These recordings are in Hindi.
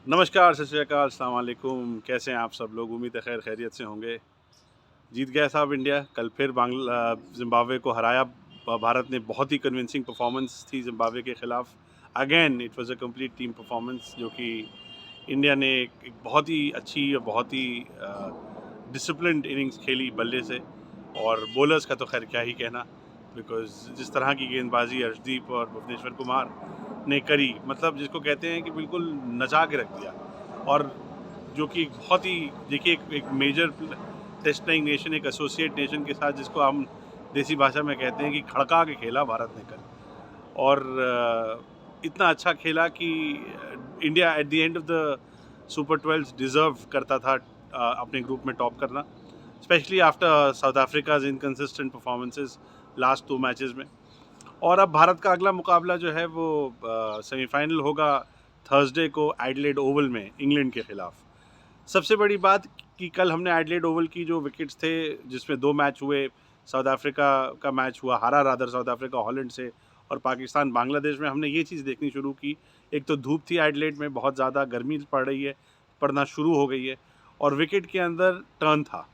नमस्कार, सत श्री अकाल, अस्सलाम वालेकुम। कैसे हैं आप सब लोग? उम्मीद है खैर खैरियत से होंगे। जीत गया साहब इंडिया। कल फिर ज़िम्बाब्वे को हराया। भारत ने बहुत ही कन्विंसिंग परफॉर्मेंस थी ज़िम्बाब्वे के खिलाफ। Again it was a complete team performance जो कि इंडिया ने एक बहुत ही अच्छी और बहुत ही डिसिप्लिन्ड इनिंग्स खेली बल्ले से। और बॉलर्स का तो खैर क्या ही कहना, बिकॉज़ जिस तरह की गेंदबाजी अर्शदीप और भुवनेश्वर कुमार ने करी, मतलब जिसको कहते हैं कि बिल्कुल नचा के रख दिया। और जो कि एक बहुत ही देखिए एक मेजर टेस्टिंग नेशन, एक एसोसिएट नेशन के साथ, जिसको हम देसी भाषा में कहते हैं कि खड़का के खेला भारत ने कल। और इतना अच्छा खेला कि India at the end of the super 12 deserve करता था अपने ग्रुप में टॉप करना, specially after south Africa's inconsistent performances last 2 matches में। और अब भारत का अगला मुकाबला जो है वो सेमीफाइनल होगा थर्सडे को एडिलेड ओवल में इंग्लैंड के खिलाफ। सबसे बड़ी बात कि कल हमने एडिलेड ओवल की जो विकेट्स थे, जिसमें 2 मैच हुए, साउथ अफ्रीका का मैच हुआ, हारा रादर साउथ अफ्रीका हॉलैंड से, और पाकिस्तान बांग्लादेश में, हमने ये चीज़ देखनी शुरू की। एक तो धूप थी एडिलेड में, बहुत ज़्यादा गर्मी पड़ रही है, पड़ना शुरू हो गई है, और विकेट के अंदर टर्न था।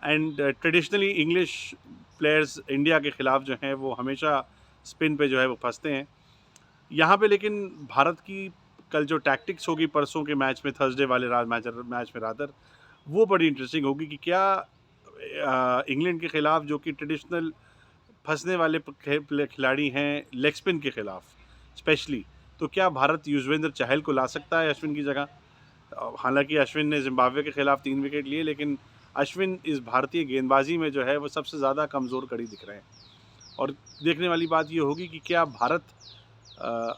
And traditionally English players India के ख़िलाफ़ जो हैं वो हमेशा स्पिन पे जो है वो फंसते हैं। यहाँ पे लेकिन भारत की कल जो टैक्टिक्स होगी परसों के मैच में, थर्सडे वाले मैच में रादर, वो बड़ी इंटरेस्टिंग होगी कि क्या इंग्लैंड के खिलाफ, जो कि ट्रेडिशनल फंसने वाले खिलाड़ी हैं लेग स्पिन के खिलाफ स्पेशली, तो क्या भारत युजवेंद्र चहल को ला सकता है अश्विन की जगह? हालांकि अश्विन ने जिम्बाब्वे के खिलाफ 3 विकेट लिए, लेकिन अश्विन इस भारतीय गेंदबाजी में जो है वो सबसे ज़्यादा कमज़ोर कड़ी दिख रहे हैं। और देखने वाली बात ये होगी कि क्या भारत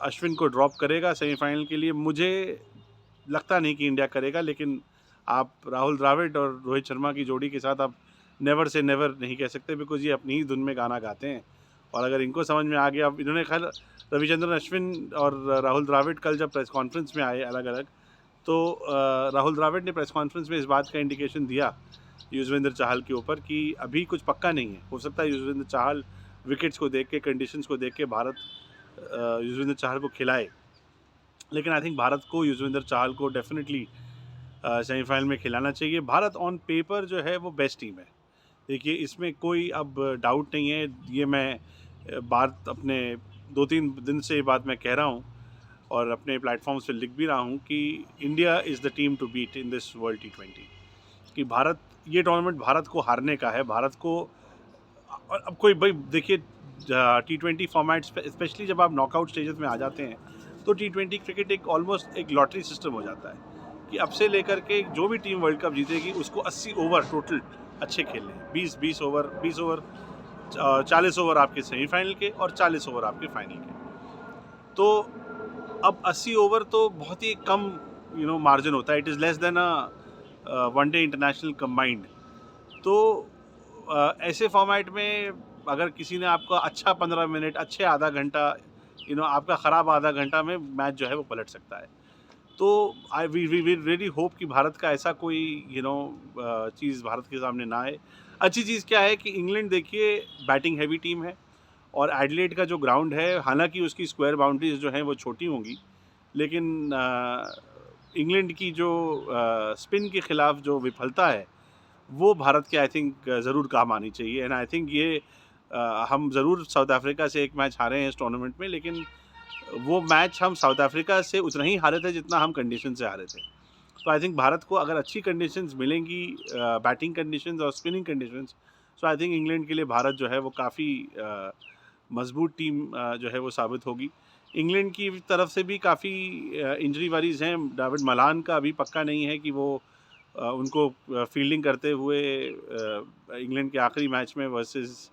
अश्विन को ड्रॉप करेगा सेमीफाइनल के लिए। मुझे लगता नहीं कि इंडिया करेगा, लेकिन आप राहुल द्रविड़ और रोहित शर्मा की जोड़ी के साथ आप नेवर से नेवर नहीं कह सकते, बिकॉज ये अपनी ही धुन में गाना गाते हैं। और अगर इनको समझ में आ गया, अब इन्होंने खैर रविचंद्रन अश्विन और राहुल द्रविड़ कल जब प्रेस कॉन्फ्रेंस में आए अलग अलग, तो राहुल द्रविड़ ने प्रेस कॉन्फ्रेंस में इस बात का इंडिकेशन दिया युजवेंद्र चाहल के ऊपर कि अभी कुछ पक्का नहीं है, हो सकता है युजवेंद्र चाहल विकेट्स को देख के, कंडीशंस को देख के भारत युजवेंद्र चाहल को खिलाए। लेकिन आई थिंक भारत को युजवेंद्र चाहल को डेफिनेटली सेमीफाइनल में खिलाना चाहिए। भारत ऑन पेपर जो है वो बेस्ट टीम है, देखिए इसमें कोई अब डाउट नहीं है। ये मैं बात अपने 2-3 दिन से ये बात मैं कह रहा हूँ और अपने प्लेटफॉर्म्स पे लिख भी रहा हूँ कि India is the team to beat in this world T20। कि भारत, ये टूर्नामेंट भारत को हारने का है, भारत को। और अब कोई भाई देखिए, T20 फॉर्मेट स्पेशली जब आप नॉकआउट स्टेजेस में आ जाते हैं, तो T20 क्रिकेट एक ऑलमोस्ट एक लॉटरी सिस्टम हो जाता है कि अब से लेकर के जो भी टीम वर्ल्ड कप जीतेगी उसको 80 ओवर टोटल अच्छे खेलने हैं। 20 ओवर 40 ओवर आपके सेमीफाइनल के और 40 ओवर आपके फाइनल के। तो अब 80 ओवर तो बहुत ही कम मार्जिन होता है, it is less than a one day international combined. तो ऐसे फॉर्मेट में अगर किसी ने आपको अच्छा 15 मिनट, अच्छे आधा घंटा, आपका ख़राब आधा घंटा में मैच जो है वो पलट सकता है। तो I we we we really hope कि भारत का ऐसा कोई चीज़ भारत के सामने ना आए। अच्छी चीज़ क्या है कि इंग्लैंड देखिए बैटिंग हैवी टीम है, और एडिलेड का जो ग्राउंड है, हालांकि उसकी स्क्वायर बाउंड्रीज जो हैं वो छोटी होंगी, लेकिन इंग्लैंड की जो स्पिन के ख़िलाफ़ जो विफलता है, वो भारत के आई थिंक ज़रूर काम आनी चाहिए। एंड आई थिंक ये हम ज़रूर साउथ अफ्रीका से एक मैच हारे हैं इस टूर्नामेंट में, लेकिन वो मैच हम साउथ अफ्रीका से उतना ही हारे थे जितना हम कंडीशन से हारे थे। तो आई थिंक भारत को अगर अच्छी कंडीशंस मिलेंगी, बैटिंग कंडीशंस और स्पिनिंग कंडीशंस, तो आई थिंक इंग्लैंड के लिए भारत जो है वो काफ़ी मजबूत टीम जो है वो साबित होगी। इंग्लैंड की तरफ से भी काफ़ी इंजरी वरीज हैं। डेविड मलान का अभी पक्का नहीं है कि वो उनको फील्डिंग करते हुए इंग्लैंड के आखिरी मैच में वर्सेस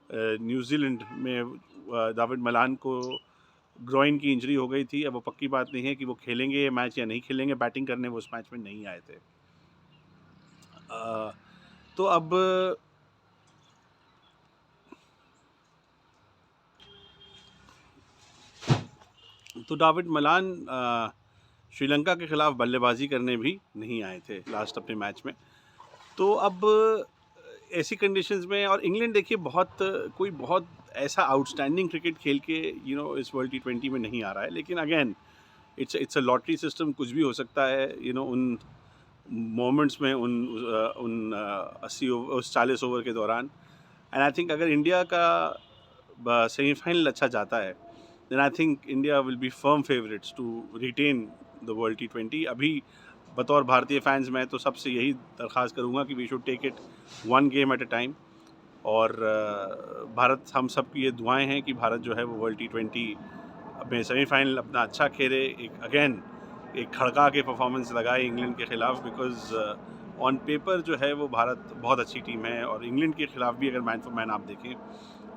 न्यूजीलैंड में डेविड मलान को ग्रोइन की इंजरी हो गई थी। अब वो पक्की बात नहीं है कि वो खेलेंगे ये मैच या नहीं खेलेंगे, बैटिंग करने वो उस मैच में नहीं आए थे। तो अब डेविड मलान श्रीलंका के खिलाफ बल्लेबाजी करने भी नहीं आए थे लास्ट अपने मैच में। तो अब ऐसी कंडीशंस में, और इंग्लैंड देखिए कोई बहुत ऐसा आउटस्टैंडिंग क्रिकेट खेल के इस वर्ल्ड T20 में नहीं आ रहा है, लेकिन again it's a lottery system, कुछ भी हो सकता है उन मोमेंट्स में, उन 40 ओवर के दौरान। एंड आई थिंक अगर इंडिया का सेमीफाइनल अच्छा जाता है, then I think India will be firm favourites to retain the world T20। अभी बतौर भारतीय फैंस मैं तो सबसे यही दरख्वास्त करूँगा कि we should take it one game at a time. और भारत, हम सब की ये दुआएं हैं कि भारत जो है वो वर्ल्ड T20 में सेमीफाइनल अपना अच्छा खेले, एक खड़का के परफॉर्मेंस लगाए इंग्लैंड के ख़िलाफ़। बिकॉज़ ऑन पेपर जो है वो भारत बहुत अच्छी टीम है, और इंग्लैंड के ख़िलाफ़ भी अगर मैन फॉर मैन आप देखें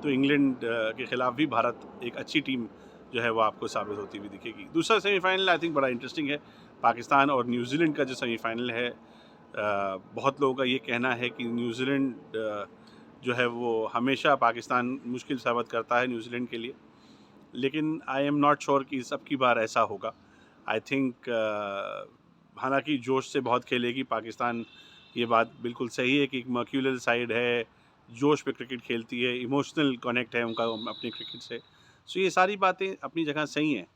तो इंग्लैंड के ख़िलाफ़ भी भारत एक अच्छी टीम जो है वो आपको साबित होती हुई दिखेगी। दूसरा सेमीफाइनल आई थिंक बड़ा इंटरेस्टिंग है, पाकिस्तान और न्यूजीलैंड का जो सेमीफाइनल है। बहुत लोगों का ये कहना है कि न्यूजीलैंड जो है वो हमेशा पाकिस्तान मुश्किल साबित करता है न्यूजीलैंड के लिए, लेकिन आई एम नॉट श्योर कि सबकी बार ऐसा होगा। आई थिंक हालांकि जोश से बहुत खेलेगी पाकिस्तान, ये बात बिल्कुल सही है कि एक मर्क्यूलर साइड है, जोश पे क्रिकेट खेलती है, इमोशनल कनेक्ट है उनका अपने क्रिकेट से। सो ये सारी बातें अपनी जगह सही हैं,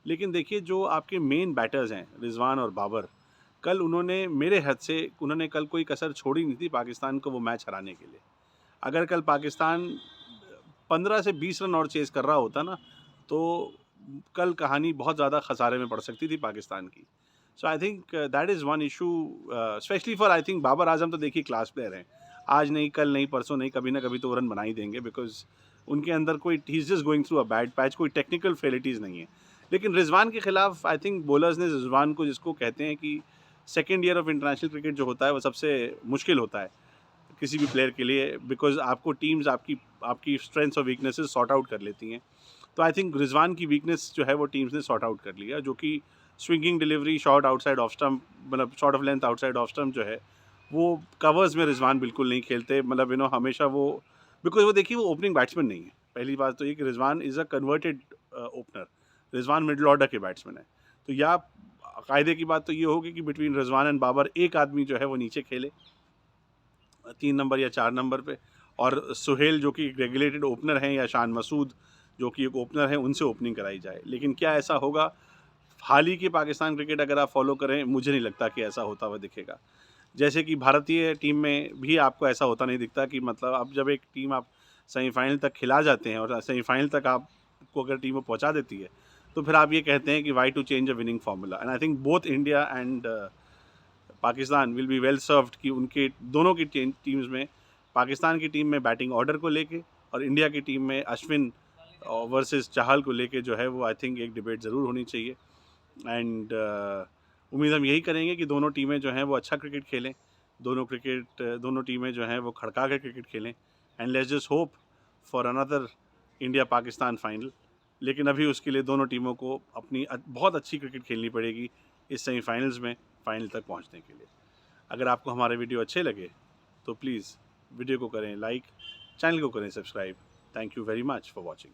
लेकिन देखिए जो आपके मेन बैटर्स हैं रिजवान और बाबर, कल उन्होंने कल कोई कसर छोड़ी नहीं थी पाकिस्तान को वो मैच हराने के लिए। अगर कल पाकिस्तान 15 से 20 रन और चेज़ कर रहा होता ना, तो कल कहानी बहुत ज़्यादा खसारे में पड़ सकती थी पाकिस्तान की। So I think that is one issue, specially for I think Babar Azam. तो देखिए क्लास प्लेयर हैं, आज नहीं कल नहीं परसों नहीं, कभी ना कभी तो रन बना ही देंगे, बिकॉज उनके अंदर कोई, he is just going through a bad patch, कोई टेक्निकल फेलिटीज़ नहीं है। लेकिन रिजवान के खिलाफ आई थिंक बॉलर्स ने रिजवान को, जिसको कहते हैं कि second year of international cricket जो होता है वो सबसे मुश्किल होता है किसी भी प्लेयर के लिए, बिकॉज आपको टीम्स आपकी स्ट्रेंथ्स और वीकनेसेस सॉर्ट आउट कर लेती हैं। तो आई थिंक रिजवान की वीकनेस जो है वो टीम्स ने सॉर्ट आउट कर लिया, जो कि swinging delivery, short outside off stump, मतलब short of length outside off stump जो है वो कवर्स में रिजवान बिल्कुल नहीं खेलते। मतलब हमेशा वो, बिकॉज वो देखिए वो ओपनिंग बैट्समैन नहीं है। पहली बात तो ये कि Rizwan is a converted opener, Rizwan middle order के बैट्समैन है। तो या कायदे की बात तो ये होगी कि बिटवीन रिजवान एंड बाबर एक आदमी जो है वो नीचे खेले 3 नंबर या 4 नंबर पे, और सुहेल जो कि रेगुलेटेड ओपनर हैं, या शान मसूद जो कि एक ओपनर हैं, उनसे ओपनिंग कराई जाए। लेकिन क्या ऐसा होगा? हाल ही की पाकिस्तान क्रिकेट अगर आप फॉलो करें, मुझे नहीं लगता कि ऐसा होता हुआ दिखेगा। जैसे कि भारतीय टीम में भी आपको ऐसा होता नहीं दिखता कि मतलब अब जब एक टीम आप सेमीफाइनल तक खिला जाते हैं और सेमीफाइनल तक आपको अगर टीम वो पहुंचा देती है, तो फिर आप ये कहते हैं कि why to change a winning formula. And I think both India and Pakistan will be well served कि उनके दोनों की टीम्स में, पाकिस्तान की टीम में बैटिंग ऑर्डर को लेके और इंडिया की टीम में अश्विन वर्सेस चाहल को लेके जो है वो आई थिंक एक डिबेट ज़रूर होनी चाहिए। एंड उम्मीद हम यही करेंगे कि दोनों टीमें जो हैं वो अच्छा क्रिकेट खेलें, दोनों टीमें जो हैं वो खड़का कर क्रिकेट खेलें। And let's just hope for another India Pakistan final. लेकिन अभी उसके लिए दोनों टीमों को अपनी बहुत अच्छी क्रिकेट खेलनी पड़ेगी इस सेमीफाइनल्स में फाइनल तक पहुंचने के लिए। अगर आपको हमारे वीडियो अच्छे लगे तो प्लीज़ वीडियो को करें लाइक, चैनल को करें subscribe. Thank you very much for watching.